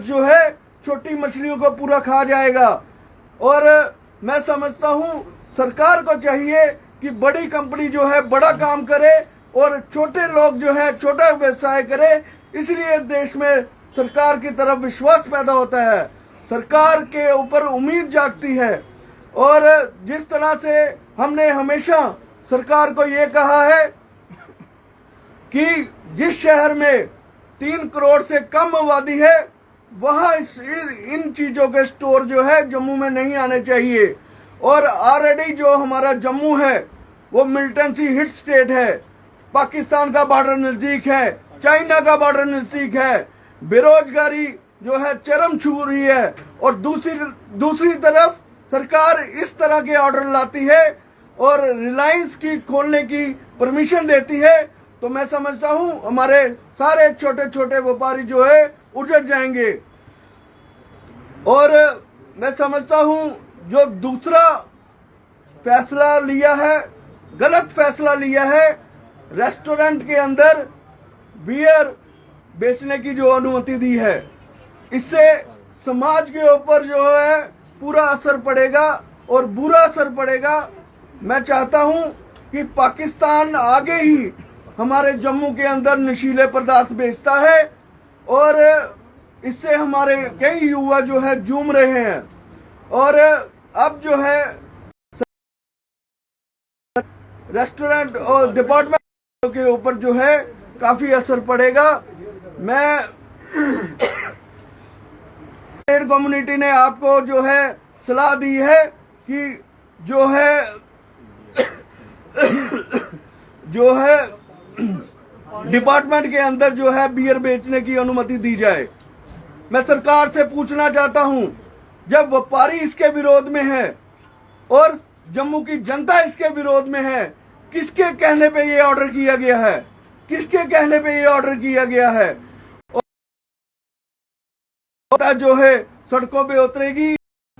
जो है छोटी मछलियों को पूरा खा जाएगा। और मैं समझता हूं सरकार को चाहिए कि बड़ी कंपनी जो है बड़ा काम करे और छोटे लोग जो है छोटा व्यवसाय करे। इसलिए देश में सरकार की तरफ विश्वास पैदा होता है, सरकार के ऊपर उम्मीद जागती है। और जिस तरह से हमने हमेशा सरकार को ये कहा है कि जिस शहर में 3 करोड़ से कम आबादी है वहां इन चीजों के स्टोर जो है जम्मू में नहीं आने चाहिए। और ऑलरेडी जो हमारा जम्मू है वो मिलिटेंसी हिट स्टेट है, पाकिस्तान का बॉर्डर नजदीक है, चाइना का बॉर्डर नजदीक है, बेरोजगारी जो है चरम छू रही है। और दूसरी तरफ सरकार इस तरह के ऑर्डर लाती है और रिलायंस की खोलने की परमिशन देती है, तो मैं समझता हूं हमारे सारे छोटे छोटे व्यापारी जो है उजड़ जाएंगे। और मैं समझता हूं जो दूसरा फैसला लिया है, गलत फैसला लिया है, रेस्टोरेंट के अंदर बियर बेचने की जो अनुमति दी है, इससे समाज के ऊपर जो है पूरा असर पड़ेगा और बुरा असर पड़ेगा। मैं चाहता हूं कि पाकिस्तान आगे ही हमारे जम्मू के अंदर नशीले पदार्थ बेचता है और इससे हमारे कई युवा जो है जूम रहे हैं। और अब जो है रेस्टोरेंट और डिपार्टमेंट के ऊपर जो है काफी असर पड़ेगा। मैं ट्रेड कम्युनिटी ने आपको जो है सलाह दी है कि जो है डिपार्टमेंट के अंदर जो है बियर बेचने की अनुमति दी जाए। मैं सरकार से पूछना चाहता हूं, जब व्यापारी इसके विरोध में है और जम्मू की जनता इसके विरोध में है, किसके कहने पे ये ऑर्डर किया गया है? किसके कहने पे ये ऑर्डर किया गया है? और जो है सड़कों पे उतरेगी,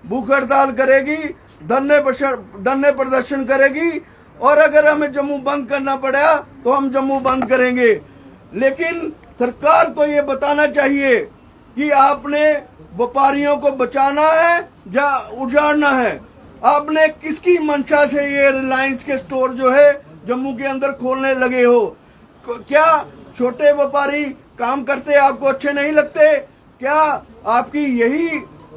भूख हड़ताल करेगी, धरने प्रदर्शन करेगी और अगर हमें जम्मू बंद करना पड़ा तो हम जम्मू बंद करेंगे। लेकिन सरकार को ये बताना चाहिए कि आपने व्यापारियों को बचाना है या उजाड़ना है। आपने किसकी मंशा से ये रिलायंस के स्टोर जो है जम्मू के अंदर खोलने लगे हो? क्या छोटे व्यापारी काम करते आपको अच्छे नहीं लगते? क्या आपकी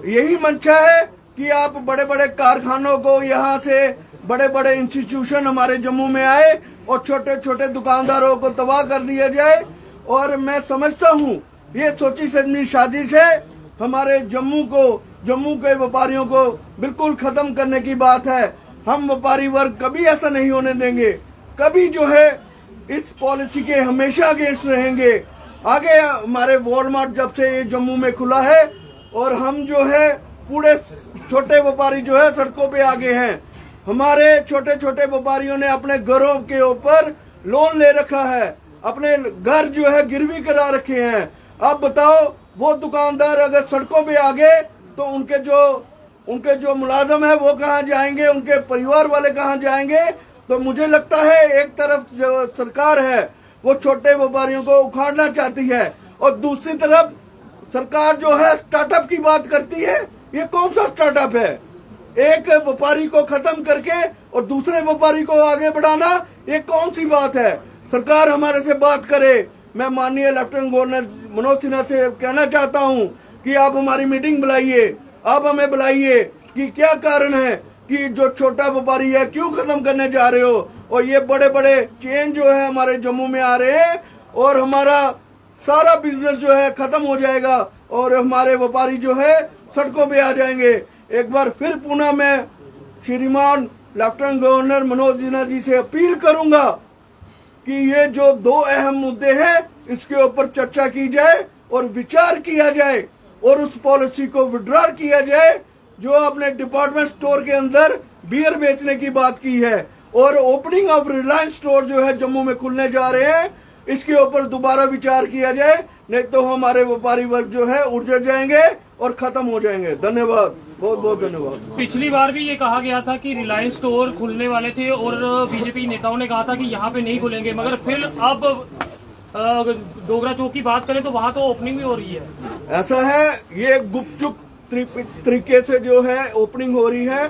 यही मंशा है कि आप बड़े बड़े कारखानों को यहाँ से बड़े बड़े इंस्टीट्यूशन हमारे जम्मू में आए और छोटे छोटे दुकानदारों को तबाह कर दिया जाए? और मैं समझता हूँ ये सोची समझी साजिश है, हमारे जम्मू के व्यापारियों को बिल्कुल खत्म करने की बात है। हम व्यापारी वर्ग कभी ऐसा नहीं होने देंगे, कभी जो है इस पॉलिसी के हमेशा अगेंस्ट रहेंगे। आगे हमारे वॉलमार्ट जब से ये जम्मू में खुला है और हम जो है पूरे छोटे व्यापारी जो है सड़कों पे आगे हैं। हमारे छोटे छोटे व्यापारियों ने अपने घरों के ऊपर लोन ले रखा है, अपने घर जो है गिरवी करा रखे हैं। अब बताओ वो दुकानदार अगर सड़कों पे आ गए तो उनके जो मुलाजम है वो कहाँ जाएंगे, उनके परिवार वाले कहाँ जाएंगे? तो मुझे लगता है एक तरफ जो सरकार है वो छोटे व्यापारियों को उखाड़ना चाहती है और दूसरी तरफ सरकार जो है स्टार्टअप की बात करती है। ये कौन सा स्टार्टअप है? एक व्यापारी को खत्म करके और दूसरे व्यापारी को आगे बढ़ाना, ये कौन सी बात है? सरकार हमारे से बात करे। मैं माननीय लेफ्टिनेंट गवर्नर मनोज सिन्हा से कहना चाहता हूं कि आप हमारी मीटिंग बुलाइए, आप हमें बुलाइए कि क्या कारण है कि जो छोटा व्यापारी है क्यों खत्म करने जा रहे हो? और ये बड़े बड़े चेन जो है हमारे जम्मू में आ रहे हैं और हमारा सारा बिजनेस जो है खत्म हो जाएगा और हमारे व्यापारी जो है सड़कों पे आ जाएंगे। एक बार फिर पुनः मैं श्रीमान लेफ्टिनेंट गवर्नर मनोज सिन्हा जी से अपील करूंगा कि ये जो 2 अहम मुद्दे हैं इसके ऊपर चर्चा की जाए और विचार किया जाए और उस पॉलिसी को विड्रॉ किया जाए जो आपने डिपार्टमेंट स्टोर के अंदर बियर बेचने की बात की है। और ओपनिंग ऑफ रिलायंस स्टोर जो है जम्मू में खुलने जा रहे हैं, इसके ऊपर दोबारा विचार किया जाए, नहीं तो हमारे व्यापारी वर्ग जो है उजड़ जाएंगे और खत्म हो जाएंगे। धन्यवाद, बहुत बहुत धन्यवाद। पिछली बार भी ये कहा गया था कि रिलायंस स्टोर खुलने वाले थे और बीजेपी नेताओं ने कहा था कि यहाँ पे नहीं खुलेंगे, मगर फिर अब डोगरा चौक की बात करें तो वहाँ तो ओपनिंग भी हो रही है। ऐसा है, ये गुपचुप तरीके से जो है ओपनिंग हो रही है।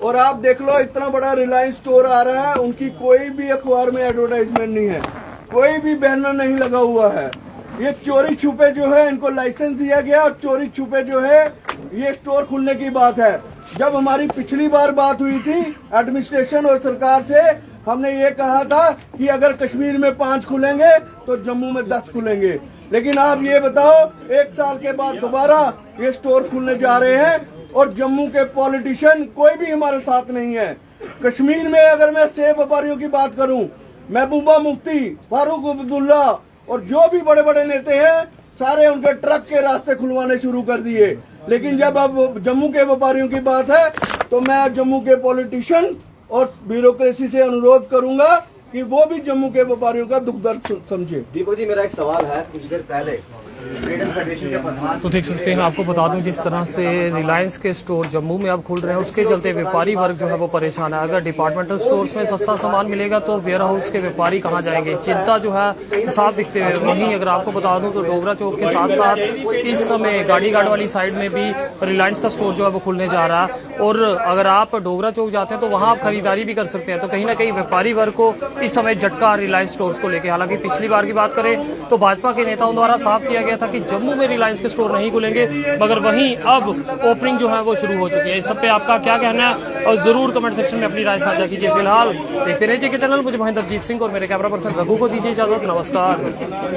और आप देख लो, इतना बड़ा रिलायंस स्टोर आ रहा है, उनकी कोई भी अखबार में एडवर्टाइजमेंट नहीं है, कोई भी बैनर नहीं लगा हुआ है। ये चोरी छुपे जो है, इनको लाइसेंस दिया गया और चोरी छुपे जो है ये स्टोर खुलने की बात है। जब हमारी पिछली बार बात हुई थी एडमिनिस्ट्रेशन और सरकार से, हमने ये कहा था कि अगर कश्मीर में 5 खुलेंगे तो जम्मू में 10 खुलेंगे। लेकिन आप ये बताओ, 1 साल के बाद दोबारा ये स्टोर खुलने जा रहे हैं और जम्मू के पॉलिटिशियन कोई भी हमारे साथ नहीं है। कश्मीर में अगर मैं सेब व्यापारियों की बात करूं, महबूबा मुफ्ती, फारूक अब्दुल्ला और जो भी बड़े बड़े नेता हैं, सारे उनके ट्रक के रास्ते खुलवाने शुरू कर दिए। लेकिन जब अब जम्मू के व्यापारियों की बात है तो मैं जम्मू के पॉलिटिशियन और ब्यूरोक्रेसी से अनुरोध करूंगा कि वो भी जम्मू के व्यापारियों का दुख दर्द समझे। दीपक जी, मेरा एक सवाल है। कुछ देर पहले ट्रेडर्स फेडरेशन के प्रधान तो देख सकते हैं, आपको बता दूं जिस तरह से रिलायंस के स्टोर जम्मू में अब खुल रहे हैं, उसके चलते व्यापारी वर्ग जो है वो परेशान है। अगर डिपार्टमेंटल स्टोर्स में सस्ता सामान मिलेगा तो वेयर हाउस के व्यापारी कहाँ जाएंगे, चिंता जो है साफ दिखते हुए। वहीं अगर आपको बता दूं तो डोगरा चौक के साथ साथ इस समय गाड़ी घाट वाली साइड में भी रिलायंस का स्टोर जो है वो खुलने जा रहा है। और अगर आप डोगरा चौक जाते हैं तो वहाँ आप खरीदारी भी कर सकते हैं। तो कहीं ना कहीं व्यापारी वर्ग को इस समय झटका रिलायंस स्टोर्स को लेकर। हालांकि पिछली बार की बात करें तो भाजपा के नेताओं द्वारा साफ किया गया था कि जम्मू में रिलायंस के स्टोर नहीं खुलेंगे, मगर वहीं अब ओपनिंग जो है वो शुरू हो चुकी है। इस सब पे आपका क्या कहना है और जरूर कमेंट सेक्शन में अपनी राय साझा कीजिए। फिलहाल देखते रहिए के चैनल। मुझे महेंद्रजीत सिंह और मेरे कैमरा पर्सन रघु को दीजिए इजाजत। नमस्कार।